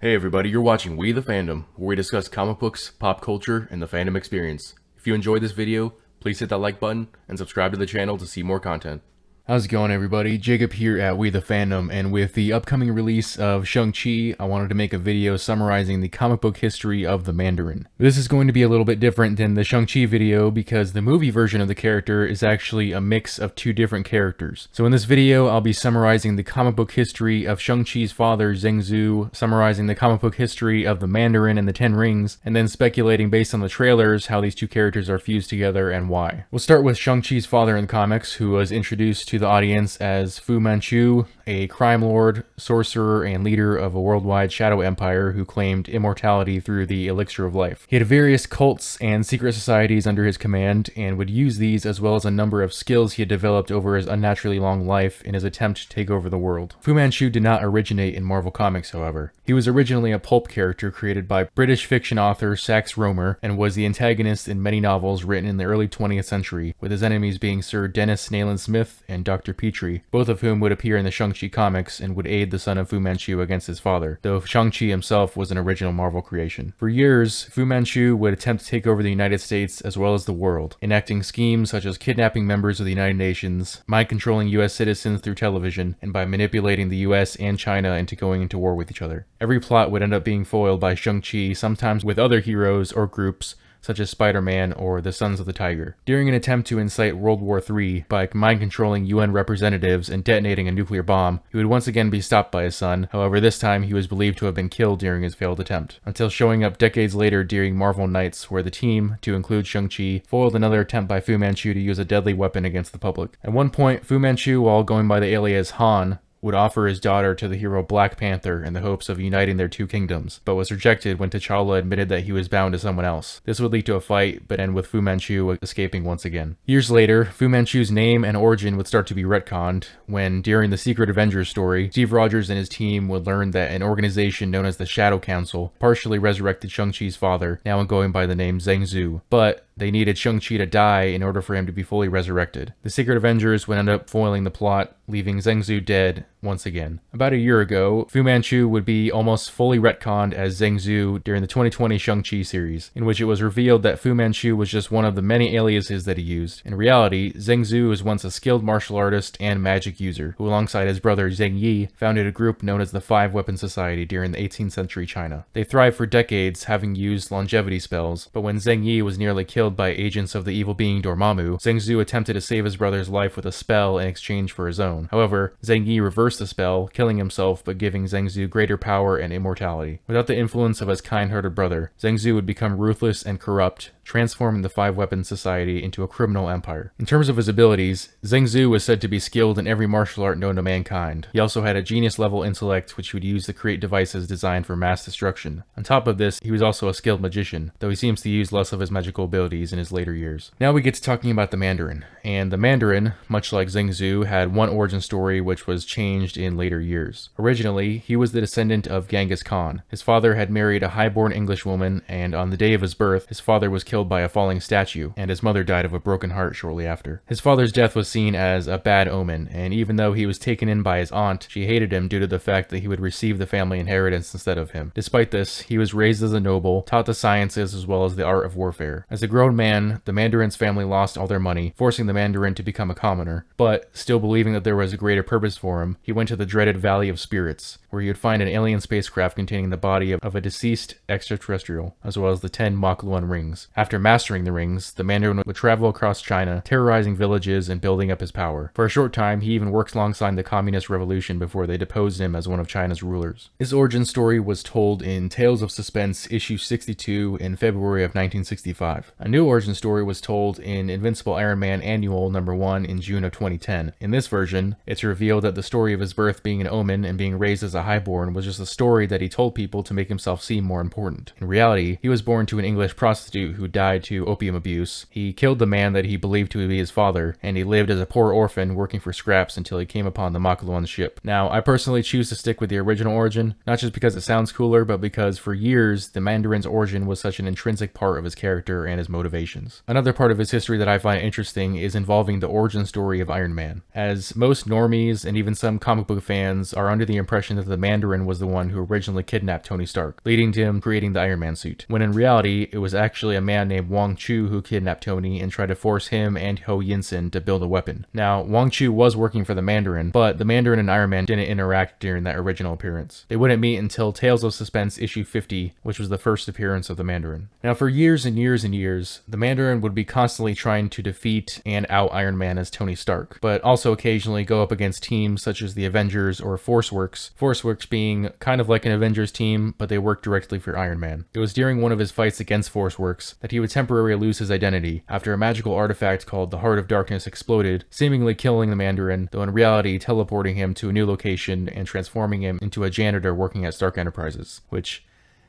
Hey everybody, you're watching We the Fandom, where we discuss comic books, pop culture, and the fandom experience. If you enjoyed this video, please hit that like button and subscribe to the channel to see more content. How's it going, everybody? Jacob here at We the Fandom, and with the upcoming release of Shang-Chi, I wanted to make a video summarizing the comic book history of the Mandarin. This is going to be a little bit different than the Shang-Chi video because the movie version of the character is actually a mix of two different characters. So in this video, I'll be summarizing the comic book history of Shang-Chi's father, Zheng-Zu, summarizing the comic book history of the Mandarin and the Ten Rings, and then speculating based on the trailers how these two characters are fused together and why. We'll start with Shang-Chi's father in the comics, who was introduced to the audience as Fu Manchu, a crime lord, sorcerer, and leader of a worldwide shadow empire who claimed immortality through the elixir of life. He had various cults and secret societies under his command and would use these as well as a number of skills he had developed over his unnaturally long life in his attempt to take over the world. Fu Manchu did not originate in Marvel Comics, however. He was originally a pulp character created by British fiction author Sax Rohmer and was the antagonist in many novels written in the early 20th century, with his enemies being Sir Dennis Nayland Smith and Dr. Petrie, both of whom would appear in the Shang-Chi comics and would aid the son of Fu Manchu against his father, though Shang-Chi himself was an original Marvel creation. For years, Fu Manchu would attempt to take over the United States as well as the world, enacting schemes such as kidnapping members of the United Nations, mind-controlling US citizens through television, and by manipulating the US and China into going into war with each other. Every plot would end up being foiled by Shang-Chi, sometimes with other heroes or groups, such as Spider-Man or the Sons of the Tiger. During an attempt to incite World War III by mind-controlling UN representatives and detonating a nuclear bomb, he would once again be stopped by his son. However, this time he was believed to have been killed during his failed attempt, until showing up decades later during Marvel Knights, where the team, to include Shang-Chi, foiled another attempt by Fu Manchu to use a deadly weapon against the public. At one point, Fu Manchu, while going by the alias Han, would offer his daughter to the hero Black Panther in the hopes of uniting their two kingdoms, but was rejected when T'Challa admitted that he was bound to someone else. This would lead to a fight, but end with Fu Manchu escaping once again. Years later, Fu Manchu's name and origin would start to be retconned when, during the Secret Avengers story, Steve Rogers and his team would learn that an organization known as the Shadow Council partially resurrected Shang-Chi's father, now going by the name Zheng-Zu, but they needed Shang-Chi to die in order for him to be fully resurrected. The Secret Avengers would end up foiling the plot, leaving Zheng-Zu dead once again. About a year ago, Fu Manchu would be almost fully retconned as Zheng-Zu during the 2020 Shang-Chi series, in which it was revealed that Fu Manchu was just one of the many aliases that he used. In reality, Zheng-Zu was once a skilled martial artist and magic user, who alongside his brother Zheng Yi founded a group known as the Five Weapon Society during the 18th century China. They thrived for decades, having used longevity spells, but when Zheng Yi was nearly killed by agents of the evil being Dormammu, Zheng-Zu attempted to save his brother's life with a spell in exchange for his own. However, Zheng Yi reversed the spell, killing himself but giving Zheng-Zu greater power and immortality. Without the influence of his kind-hearted brother, Zheng-Zu would become ruthless and corrupt, transforming the Five Weapon Society into a criminal empire. In terms of his abilities, Zheng-Zu was said to be skilled in every martial art known to mankind. He also had a genius-level intellect which he would use to create devices designed for mass destruction. On top of this, he was also a skilled magician, though he seems to use less of his magical abilities in his later years. Now we get to talking about the Mandarin. And the Mandarin, much like Zheng-Zu, had one origin story which was changed in later years. Originally, he was the descendant of Genghis Khan. His father had married a high-born Englishwoman, and on the day of his birth, his father was killed by a falling statue, and his mother died of a broken heart shortly after. His father's death was seen as a bad omen, and even though he was taken in by his aunt, she hated him due to the fact that he would receive the family inheritance instead of him. Despite this, he was raised as a noble, taught the sciences as well as the art of warfare. As a grown man, the Mandarin's family lost all their money, forcing the Mandarin to become a commoner, but still believing that there was a greater purpose for him, he went to the dreaded Valley of Spirits, where he would find an alien spacecraft containing the body of a deceased extraterrestrial, as well as the 10 Mach-Luan rings. After mastering the rings, the Mandarin would travel across China, terrorizing villages and building up his power. For a short time, he even worked alongside the Communist Revolution before they deposed him as one of China's rulers. His origin story was told in Tales of Suspense issue 62 in February of 1965. A new origin story was told in Invincible Iron Man Annual number 1 in June of 2010. In this version, it's revealed that the story of his birth being an omen and being raised as a highborn was just a story that he told people to make himself seem more important. In reality, he was born to an English prostitute who died to opium abuse. He killed the man that he believed to be his father, and he lived as a poor orphan working for scraps until he came upon the Makluan ship. Now, I personally choose to stick with the original origin, not just because it sounds cooler, but because for years, the Mandarin's origin was such an intrinsic part of his character and his motivations. Another part of his history that I find interesting is involving the origin story of Iron Man, as most normies and even some comic book fans are under the impression that the Mandarin was the one who originally kidnapped Tony Stark, leading to him creating the Iron Man suit, when in reality, it was actually a man named Wong Chu who kidnapped Tony and tried to force him and Ho Yinsen to build a weapon. Now, Wong Chu was working for the Mandarin, but the Mandarin and Iron Man didn't interact during that original appearance. They wouldn't meet until Tales of Suspense issue 50, which was the first appearance of the Mandarin. Now, for years and years and years, the Mandarin would be constantly trying to defeat and out Iron Man as Tony Stark, but also occasionally go up against teams such as the Avengers or ForceWorks. ForceWorks being kind of like an Avengers team, but they work directly for Iron Man. It was during one of his fights against ForceWorks that he would temporarily lose his identity after a magical artifact called the Heart of Darkness exploded, seemingly killing the Mandarin, though in reality teleporting him to a new location and transforming him into a janitor working at Stark Enterprises, which,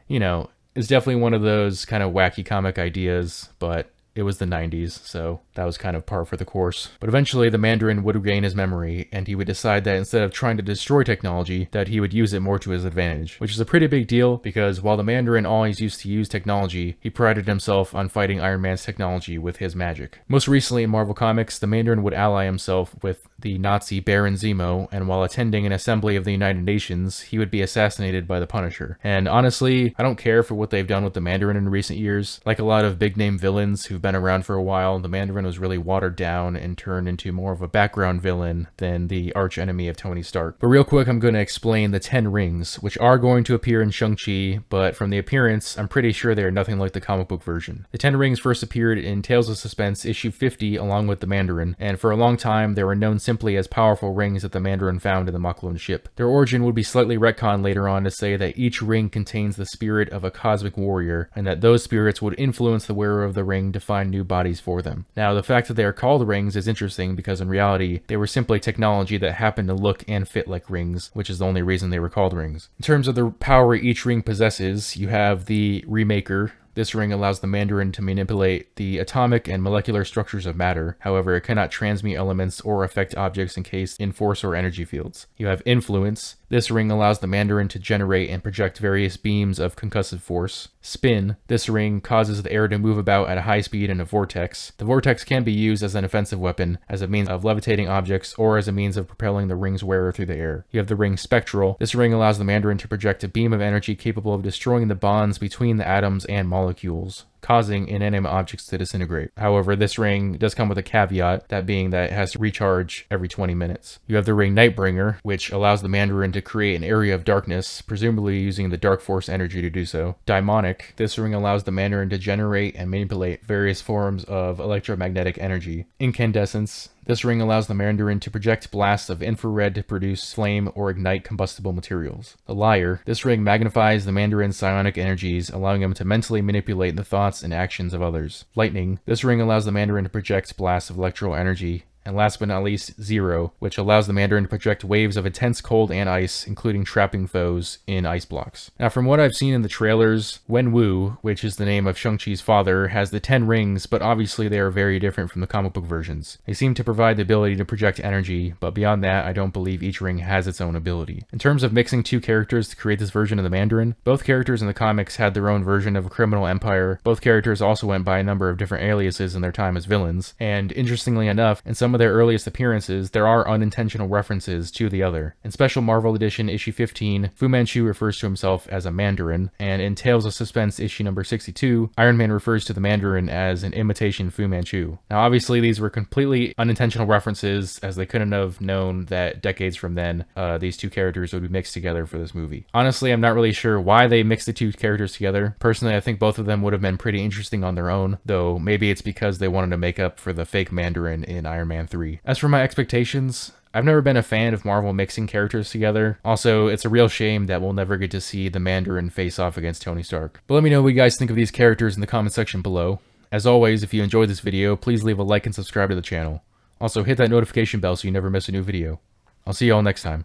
you know, is definitely one of those kind of wacky comic ideas, but it was the 90s, so that was kind of par for the course. But eventually the Mandarin would regain his memory, and he would decide that instead of trying to destroy technology, that he would use it more to his advantage, which is a pretty big deal because while the Mandarin always used to use technology, he prided himself on fighting Iron Man's technology with his magic. Most recently in Marvel Comics, the Mandarin would ally himself with the Nazi Baron Zemo, and while attending an assembly of the United Nations, he would be assassinated by the Punisher. And honestly, I don't care for what they've done with the Mandarin in recent years. Like a lot of big-name villains who've been around for a while, the Mandarin was really watered down and turned into more of a background villain than the arch enemy of Tony Stark. But real quick, I'm going to explain the 10 rings, which are going to appear in Shang-Chi, but from the appearance, I'm pretty sure they are nothing like the comic book version. The 10 rings first appeared in Tales of Suspense issue 50 along with the Mandarin, and for a long time they were known simply as powerful rings that the Mandarin found in the Makluan ship. Their origin would be slightly retconned later on to say that each ring contains the spirit of a cosmic warrior, and that those spirits would influence the wearer of the ring to find new bodies for them. Now, the fact that they are called rings is interesting because in reality, they were simply technology that happened to look and fit like rings, which is the only reason they were called rings. In terms of the power each ring possesses, you have the Remaker. This ring allows the Mandarin to manipulate the atomic and molecular structures of matter. However, it cannot transmute elements or affect objects encased in force or energy fields. You have Influence. This ring allows the Mandarin to generate and project various beams of concussive force. Spin. This ring causes the air to move about at a high speed in a vortex. The vortex can be used as an offensive weapon, as a means of levitating objects, or as a means of propelling the ring's wearer through the air. You have the ring Spectral. This ring allows the Mandarin to project a beam of energy capable of destroying the bonds between the atoms and molecules, causing inanimate objects to disintegrate. However, this ring does come with a caveat, that being that it has to recharge every 20 minutes. You have the ring Nightbringer, which allows the Mandarin to create an area of darkness, presumably using the Dark Force energy to do so. Daimonic. This ring allows the Mandarin to generate and manipulate various forms of electromagnetic energy. Incandescence. This ring allows the Mandarin to project blasts of infrared to produce flame or ignite combustible materials. The Liar. This ring magnifies the Mandarin's psionic energies, allowing him to mentally manipulate the thoughts and actions of others. Lightning. This ring allows the Mandarin to project blasts of electrical energy. And last but not least, Zero, which allows the Mandarin to project waves of intense cold and ice, including trapping foes in ice blocks. Now, from what I've seen in the trailers, Wenwu, which is the name of Shang-Chi's father, has the 10 rings, but obviously they are very different from the comic book versions. They seem to provide the ability to project energy, but beyond that, I don't believe each ring has its own ability. In terms of mixing two characters to create this version of the Mandarin, both characters in the comics had their own version of a criminal empire. Both characters also went by a number of different aliases in their time as villains, and interestingly enough, in some of their earliest appearances, there are unintentional references to the other. In Special Marvel Edition issue 15, Fu Manchu refers to himself as a Mandarin, and in Tales of Suspense issue number 62, Iron Man refers to the Mandarin as an imitation Fu Manchu. Now obviously these were completely unintentional references, as they couldn't have known that decades from then, these two characters would be mixed together for this movie. Honestly, I'm not really sure why they mixed the two characters together. Personally, I think both of them would have been pretty interesting on their own, though maybe it's because they wanted to make up for the fake Mandarin in Iron Man 3. As for my expectations, I've never been a fan of Marvel mixing characters together. Also, it's a real shame that we'll never get to see the Mandarin face off against Tony Stark. But let me know what you guys think of these characters in the comment section below. As always, if you enjoyed this video, please leave a like and subscribe to the channel. Also, hit that notification bell so you never miss a new video. I'll see you all next time.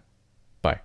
Bye.